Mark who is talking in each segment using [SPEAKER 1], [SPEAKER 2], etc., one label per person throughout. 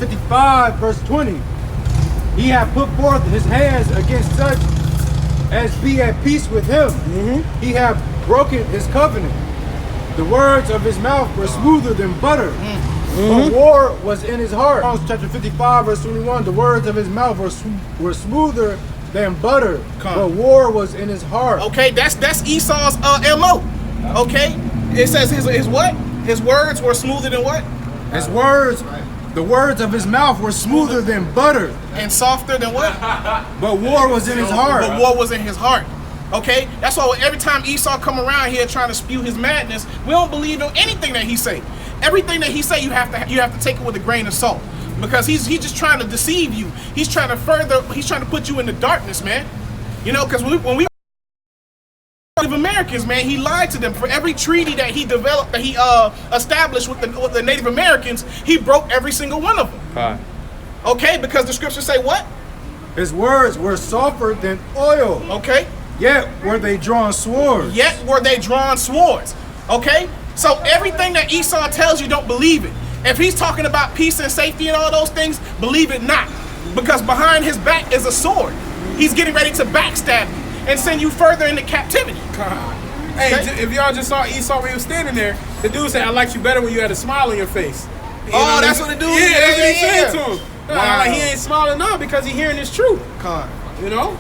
[SPEAKER 1] 55, verse 20. He hath put forth his hands against such as be at peace with him. He hath broken his covenant. The words of his mouth were smoother than butter. But war was in his heart. Psalms chapter 55, verse 21. The words of his mouth were smoother than butter, but war was in his heart.
[SPEAKER 2] Okay, that's Esau's MO. Okay, it says his what? His words were smoother than what?
[SPEAKER 1] His words, the words of his mouth were smoother than butter,
[SPEAKER 2] and softer than what?
[SPEAKER 1] But war was in his heart.
[SPEAKER 2] But war was in his heart. Okay, that's why every time Esau come around here trying to spew his madness, we don't believe in anything that he say. Everything that he say, you have to take it with a grain of salt, because he's just trying to deceive you. He's trying to put you in the darkness, man. You know, because when we Native Americans, man, he lied to them. For every treaty that he developed, that he established with the Native Americans, he broke every single one of them. Okay, because the scriptures say what?
[SPEAKER 1] His words were softer than oil.
[SPEAKER 2] Okay.
[SPEAKER 1] Yet were they drawn swords.
[SPEAKER 2] Yet were they drawn swords. Okay? So everything that Esau tells you, don't believe it. If he's talking about peace and safety and all those things, believe it not. Because behind his back is a sword. He's getting ready to backstab you and send you further into captivity.
[SPEAKER 3] Hey, if y'all just saw Esau when he was standing there, the dude said, "I liked you better when you had a smile on your face." You know
[SPEAKER 2] that's what the dude
[SPEAKER 3] Yeah, that's what he
[SPEAKER 2] yeah.
[SPEAKER 3] said to him.
[SPEAKER 2] Wow.
[SPEAKER 3] Like, he ain't smiling now because he hearing this truth. You know?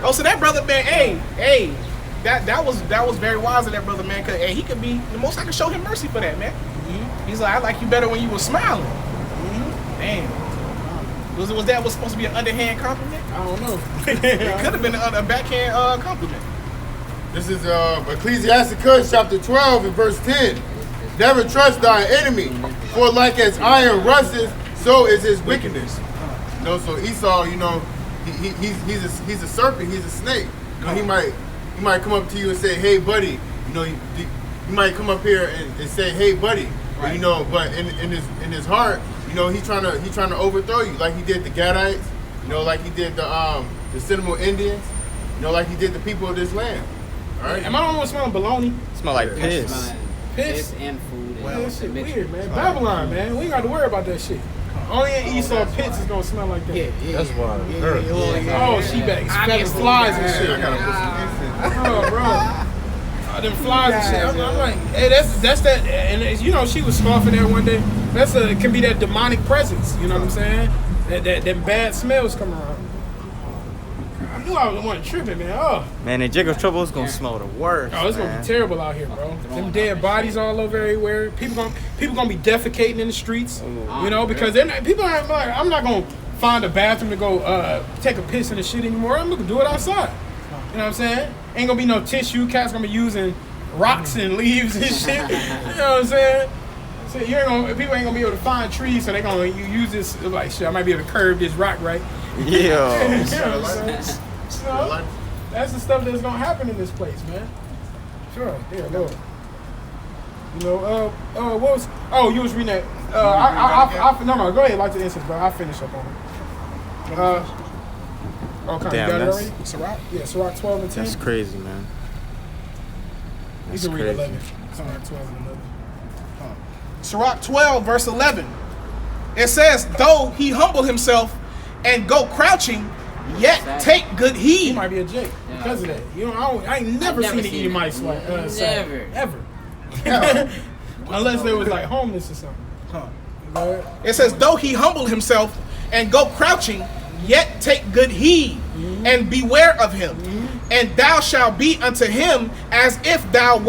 [SPEAKER 2] Oh, so that brother, man, hey, that was very wise of that brother, man, because he could be, the most I could show him mercy for that, man. He's like, I like you better when you were smiling. Damn. Was that supposed to be an underhand compliment?
[SPEAKER 3] I don't know.
[SPEAKER 2] It could have been a backhand compliment.
[SPEAKER 4] This is Ecclesiasticus chapter 12 and verse 10. Never trust thy enemy, for like as iron rusteth, so is his wickedness. You know, so Esau, you know, he's a serpent, he's a snake. You know, he might come up to you and say, "Hey, buddy," you know, you might come up here and say, "Hey, buddy," right. You know, but in his heart, you know, he's trying to overthrow you, like he did the Gadites, you know, like he did the Seminole Indians, you know, like he did the people of this land. All right.
[SPEAKER 3] Am I the only one smelling bologna?
[SPEAKER 5] Smell like piss.
[SPEAKER 3] Piss
[SPEAKER 6] and food.
[SPEAKER 3] Well, that shit weird, man. Babylon, man. We ain't got to worry about that shit. Only in Esau pits is gonna smell like that.
[SPEAKER 6] Yeah.
[SPEAKER 1] That's why.
[SPEAKER 3] Oh, she back. Spelling flies and shit. Oh, bro. Them flies and shit. I'm like, hey, that's that. And you know, she was scoffing there one day. Can be that demonic presence. You know what I'm saying? That bad smells come around. I knew I wasn't tripping, man. Oh.
[SPEAKER 5] Man, in Jacob Trouble, it's gonna smell the worst.
[SPEAKER 3] Oh, it's gonna be terrible out here, bro. Them dead bodies all over everywhere. People gonna be defecating in the streets, you know, because people aren't like, I'm not gonna find a bathroom to go take a piss in the shit anymore. I'm gonna do it outside. You know what I'm saying? Ain't gonna be no tissue. Cats gonna be using rocks and leaves and shit. You know what I'm saying? So people ain't gonna be able to find trees, so they gonna use this like shit. I might be able to curve this rock, right?
[SPEAKER 5] Yeah.
[SPEAKER 3] You know what I'm saying? So, that's the stuff that's gonna happen in this place, man. Sure, yeah, Lord. You know, what was? Oh, you was reading that. No, go ahead, like the instance, bro. I'll finish up on it. Okay,
[SPEAKER 5] damn,
[SPEAKER 3] you got it already? Sirach? Yeah, Sirach 12 and 10.
[SPEAKER 5] That's crazy, man.
[SPEAKER 3] You can read 11. Sirach 12 and 11.
[SPEAKER 2] Sirach 12, verse 11. It says, though he humble himself and go crouching, yet take good
[SPEAKER 3] He
[SPEAKER 2] heed.
[SPEAKER 3] might be a Jake because of that. You know, I ain't never seen an Edomite like ever. Unless they was like homeless or something.
[SPEAKER 2] It says, though he humble himself and go crouching, yet take good heed and beware of him. And thou shalt be unto him as if thou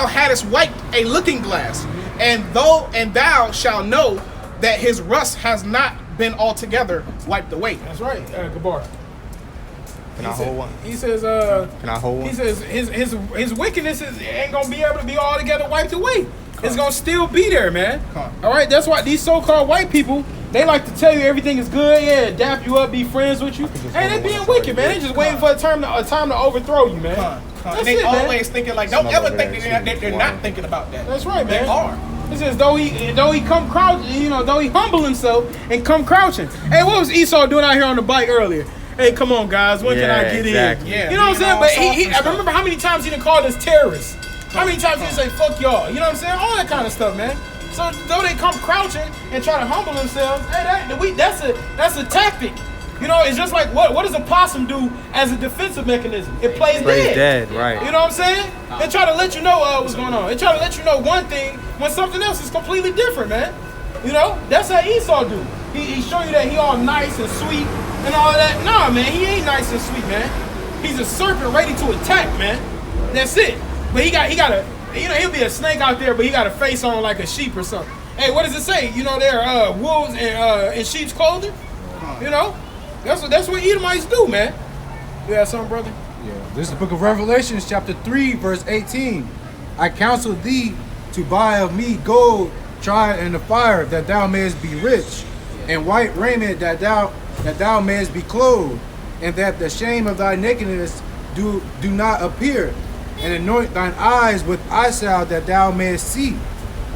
[SPEAKER 2] hadst wiped a looking glass. And thou shalt know that his rust has not been altogether wiped away.
[SPEAKER 3] That's right, Gabar.
[SPEAKER 5] Can I hold one?
[SPEAKER 3] He says,
[SPEAKER 5] Can I hold one?
[SPEAKER 3] He says his wickedness ain't gonna be able to be altogether wiped away. It's gonna still be there, man. All right, that's why these so-called white people, they like to tell you everything is good, yeah, dap you up, be friends with you. Hey, they being wicked, man. They just waiting for a time to overthrow you, man.
[SPEAKER 2] They always thinking like, don't ever think that they're not thinking about that.
[SPEAKER 3] That's right, man.
[SPEAKER 2] They are.
[SPEAKER 3] It says though he come crouching, you know, though he humble himself and come crouching. Hey, what was Esau doing out here on the bike earlier? Hey, come on, guys, when can I get
[SPEAKER 5] exactly.
[SPEAKER 3] in? Yeah, you know what I'm saying? But I remember how many times he done called us terrorists. How many times he say fuck y'all? You know what I'm saying? All that kind of stuff, man. So though they come crouching and try to humble themselves, hey, that's a tactic. You know, it's just like what does a possum do as a defensive mechanism? It plays dead.
[SPEAKER 5] Right.
[SPEAKER 3] You know what I'm saying? They try to let you know what's going on. They try to let you know one thing when something else is completely different, man. You know, that's how Esau do. He show you that he all nice and sweet and all that. Nah, man, he ain't nice and sweet, man. He's a serpent ready to attack, man. That's it. But he got a, you know, he'll be a snake out there, but he got a face on like a sheep or something. Hey, what does it say? You know, they're wolves in sheep's clothing. You know, that's what Edomites do, man. You got something, brother?
[SPEAKER 1] Yeah. This is the book of Revelations, chapter 3, verse 18. I counsel thee to buy of me gold tried in the fire, that thou mayest be rich, and white raiment that thou mayest be clothed, and that the shame of thy nakedness do not appear, and anoint thine eyes with eye salve that thou mayest see.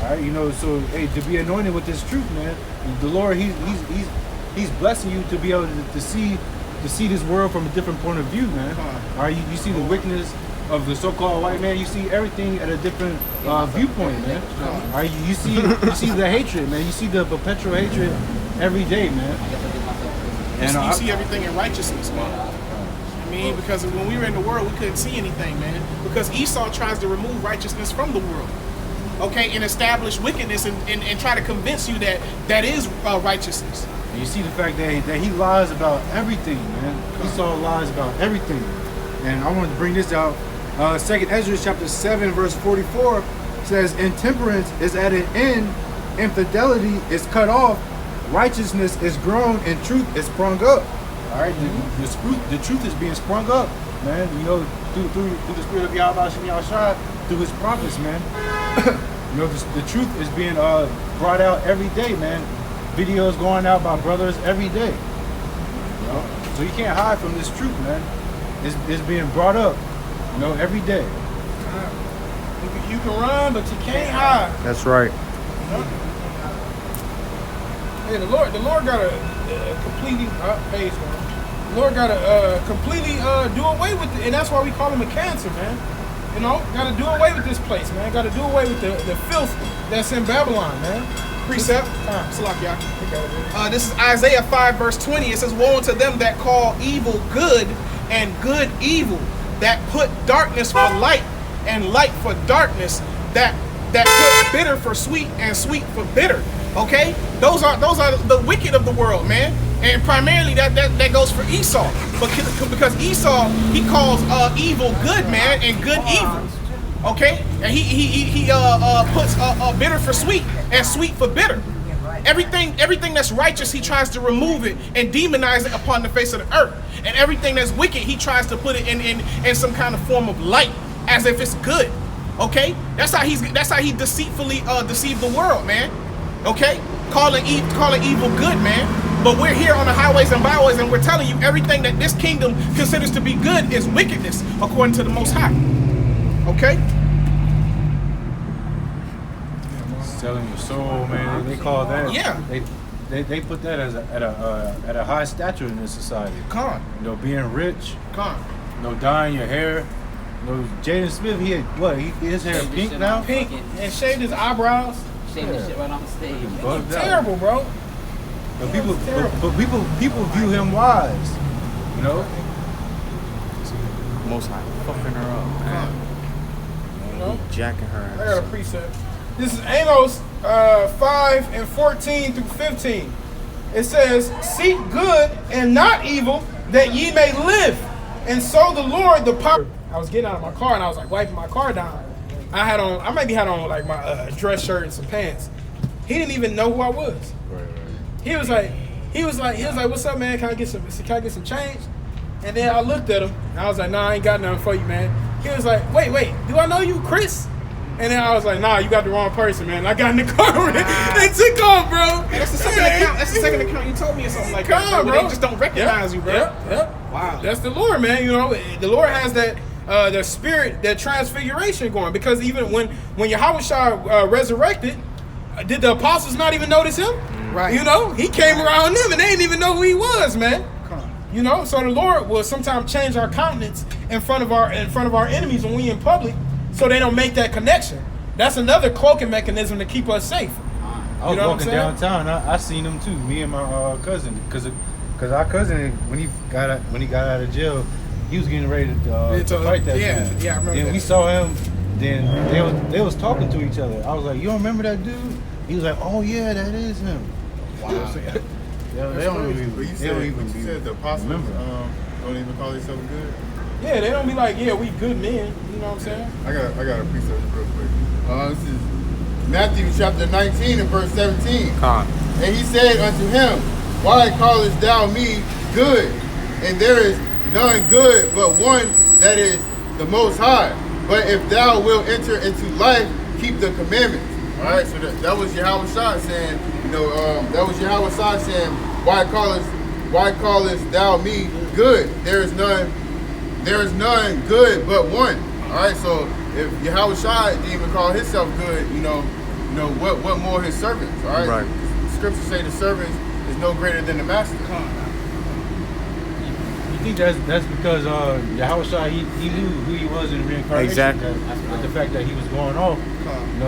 [SPEAKER 1] All right, you know, so hey, to be anointed with this truth, man, the Lord, he's blessing you to be able to see this world from a different point of view, man. All right, you see the wickedness of the so-called white man. You see everything at a different viewpoint, man. All right, you see the hatred, man. You see the perpetual hatred every day, man. And
[SPEAKER 2] you see everything in righteousness, man. I mean, because when we were in the world, we couldn't see anything, man. Because Esau tries to remove righteousness from the world, okay, and establish wickedness and try to convince you that is righteousness.
[SPEAKER 1] you see the fact that he lies about everything, man. Esau lies about everything. And I want to bring this out. 2nd Ezra chapter 7 verse 44 says, intemperance is at an end, infidelity is cut off, righteousness is grown, and truth is sprung up. All right, the truth is being sprung up, man. You know, through the spirit of Yahweh Shem Yahshua, through his prophets, man. You know, the truth is being brought out every day, man. Videos going out by brothers every day. You know? So you can't hide from this truth, man. It's being brought up, you know, every day.
[SPEAKER 3] You can run, but you can't hide.
[SPEAKER 5] That's right.
[SPEAKER 3] Hey, the Lord got to completely page, man. The Lord got to completely do away with it, and that's why we call him a cancer, man. You know, got to do away with this place, man. Got to do away with the filth that's in Babylon, man.
[SPEAKER 2] Precept. Salakia. This is Isaiah 5 verse 20. It says, woe unto them that call evil good and good evil, that put darkness for light and light for darkness, that put bitter for sweet and sweet for bitter. Okay, those are the wicked of the world, man. And primarily that goes for Esau, but because Esau, he calls evil good, man, and good evil. Okay, and he puts bitter for sweet and sweet for bitter. Everything that's righteous, he tries to remove it and demonize it upon the face of the earth. And everything that's wicked, he tries to put it in some kind of form of light, as if it's good. Okay, that's how he deceitfully deceived the world, man. Okay, calling evil good, man. But we're here on the highways and byways, and we're telling you everything that this kingdom considers to be good is wickedness, according to the Most High. Okay.
[SPEAKER 1] Selling your soul, man. They call that.
[SPEAKER 2] Yeah.
[SPEAKER 1] They put that as at a high stature in this society.
[SPEAKER 2] Con.
[SPEAKER 1] You know, being rich.
[SPEAKER 2] Con.
[SPEAKER 1] You know, dyeing your hair. You know, Jaden Smith, he had what? His hair pink now.
[SPEAKER 3] Pink and shaved his eyebrows.
[SPEAKER 6] Shaved this shit right on the stage.
[SPEAKER 1] Bugged out.
[SPEAKER 3] Terrible, bro.
[SPEAKER 1] But people view him wise. You know.
[SPEAKER 5] Most High fucking her up, man.
[SPEAKER 3] You know?
[SPEAKER 5] Jacking her
[SPEAKER 3] I got a
[SPEAKER 5] ass.
[SPEAKER 3] precept. This is Amos 5 and 14 through 15. It says, seek good and not evil, that ye may live. And so the Lord, the power. I was getting out of my car and I was like wiping my car down. I maybe had on like my dress shirt and some pants. He didn't even know who I was. He was like, what's up, man? Can I get some change? And then I looked at him and I was like, nah, I ain't got nothing for you, man. He was like, wait, do I know you, Chris? And then I was like, nah, you got the wrong person, man. I got in the car with it. They took off, bro.
[SPEAKER 2] Hey, that's the second account. That's the second account you told me or something like that.
[SPEAKER 3] Come on,
[SPEAKER 2] They
[SPEAKER 3] bro.
[SPEAKER 2] just don't recognize you, bro.
[SPEAKER 3] Yep.
[SPEAKER 2] Wow.
[SPEAKER 3] That's the Lord, man. You know, the Lord has that the spirit, that transfiguration going. Because even when Yahushua resurrected, did the apostles not even notice him?
[SPEAKER 2] Right.
[SPEAKER 3] You know, he came around them and they didn't even know who he was, man. You know, so the Lord will sometimes change our countenance in front of our enemies when we in public, so they don't make that connection. That's another cloaking mechanism to keep us safe.
[SPEAKER 1] I was
[SPEAKER 3] You know what I'm
[SPEAKER 1] walking
[SPEAKER 3] saying?
[SPEAKER 1] downtown. I seen him too. Me and my cousin, because our cousin when he got out of jail, he was getting ready to fight that
[SPEAKER 3] yeah,
[SPEAKER 1] dude.
[SPEAKER 3] yeah, I remember
[SPEAKER 1] Then
[SPEAKER 3] that.
[SPEAKER 1] we saw him. Then they was talking to each other. I was like, "You don't remember that dude?" He was like, "Oh yeah, that is him." Wow. Yeah, they don't
[SPEAKER 4] But
[SPEAKER 1] even.
[SPEAKER 4] you
[SPEAKER 1] They
[SPEAKER 4] said,
[SPEAKER 1] don't even
[SPEAKER 4] you said the apostles
[SPEAKER 1] remember.
[SPEAKER 4] don't even call themselves good.
[SPEAKER 3] Yeah, they don't be like, yeah, we good men. You know what I'm saying?
[SPEAKER 4] I got a precept real quick. This is Matthew chapter 19 and verse 17.
[SPEAKER 5] Con.
[SPEAKER 4] And he said unto him, Why callest thou me good? And there is none good but one, that is the Most High. But if thou wilt enter into life, keep the commandments. All right, so that was Yahweh Shai saying, that was Yahweh Shai saying, Why callest thou me good? There is none good but one. All right, so if Yahweh Shai didn't even call himself good, what more his servants? All right.
[SPEAKER 5] Right.
[SPEAKER 4] Scriptures say the servants is no greater than the master.
[SPEAKER 1] You think that's because Yahweh Shai, he knew who he was in reincarnation.
[SPEAKER 5] Exactly.
[SPEAKER 1] That the fact that he was going off,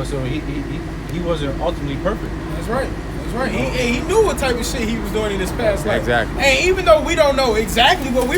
[SPEAKER 1] so he wasn't ultimately perfect.
[SPEAKER 3] That's right. That's right. He knew what type of shit he was doing in his past life.
[SPEAKER 5] Exactly.
[SPEAKER 3] And even though we don't know exactly what we